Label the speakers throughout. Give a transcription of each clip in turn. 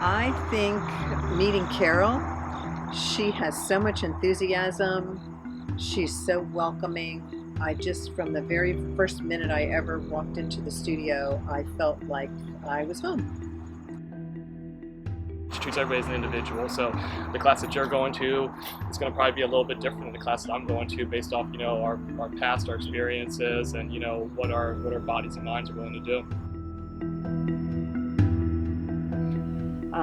Speaker 1: I think meeting Carol, she has so much enthusiasm. She's so welcoming. I just, from the very first minute I ever walked into the studio, I felt like I was home.
Speaker 2: She treats everybody as an individual. So the class that you're going to is going to probably be a little bit different than the class that I'm going to, based off our past, our experiences, and what our bodies and minds are willing to do.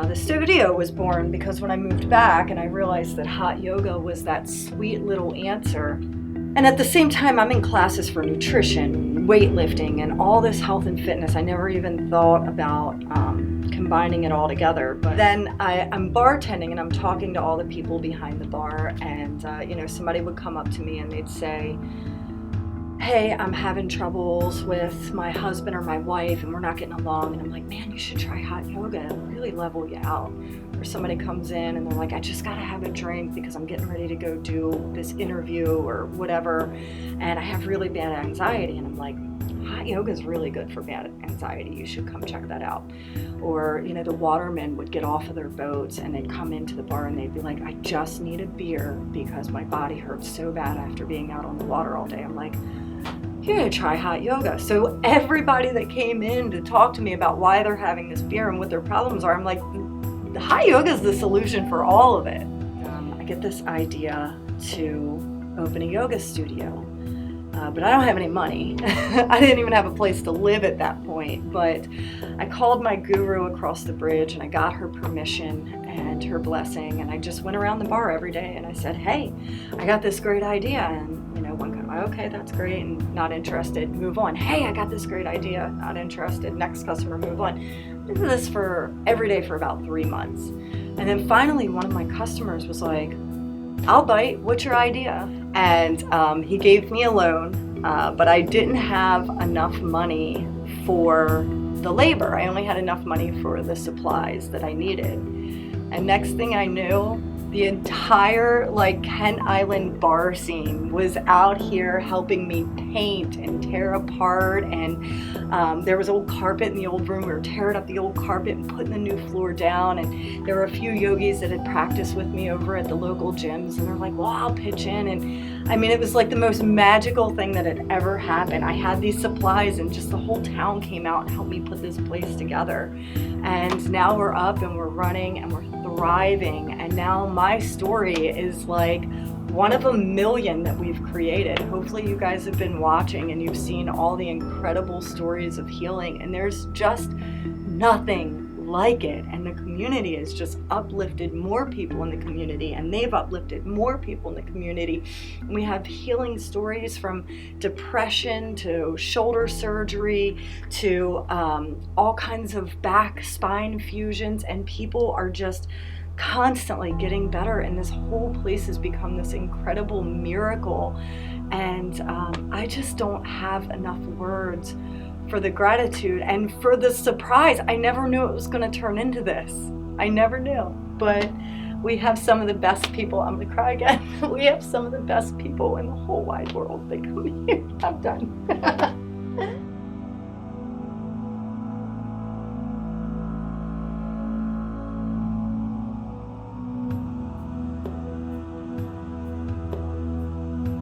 Speaker 3: The studio was born because when I moved back and I realized that hot yoga was that sweet little answer. And at the same time, I'm in classes for nutrition, weightlifting, and all this health and fitness. I never even thought about combining it all together. But then I'm bartending and I'm talking to all the people behind the bar, and somebody would come up to me and they'd say, hey, I'm having troubles with my husband or my wife and we're not getting along. And I'm like, man, you should try hot yoga. It'll really level you out. Or somebody comes in and they're like, I just gotta have a drink because I'm getting ready to go do this interview or whatever. And I have really bad anxiety. And I'm like, hot yoga is really good for bad anxiety. You should come check that out. Or, the watermen would get off of their boats and they'd come into the bar and they'd be like, I just need a beer because my body hurts so bad after being out on the water all day. I'm like, you're gonna try hot yoga. So everybody that came in to talk to me about why they're having this beer and what their problems are, I'm like, the hot yoga is the solution for all of it. I get this idea to open a yoga studio, but I don't have any money. I didn't even have a place to live at that point, but I called my guru across the bridge and I got her permission and her blessing, and I just went around the bar every day and I said, hey, I got this great idea. And one guy, okay, that's great, and not interested, move on. Hey, I got this great idea, not interested, next customer, move on. I did this for every day for about 3 months. And then finally one of my customers was like, I'll bite, what's your idea? And he gave me a loan, but I didn't have enough money for the labor. I only had enough money for the supplies that I needed. And next thing I knew, the entire Kent Island bar scene was out here helping me paint and tear apart, and there was old carpet in the old room. We were tearing up the old carpet and putting the new floor down, and there were a few yogis that had practiced with me over at the local gyms, and they're like, well, I'll pitch in. And I mean, it was like the most magical thing that had ever happened. I had these supplies and just the whole town came out and helped me put this place together. And now we're up and we're running and we're thriving, and now my story is like one of a million that we've created. Hopefully you guys have been watching and you've seen all the incredible stories of healing, and there's just nothing like it. And the community has just uplifted more people in the community, and they've uplifted more people in the community. And we have healing stories from depression to shoulder surgery to all kinds of back spine fusions, and people are just constantly getting better, and this whole place has become this incredible miracle. And I just don't have enough words for the gratitude and for the surprise. I never knew it was going to turn into this. I never knew. But we have some of the best people. I'm going to cry again. We have some of the best people in the whole wide world that come here. I'm done.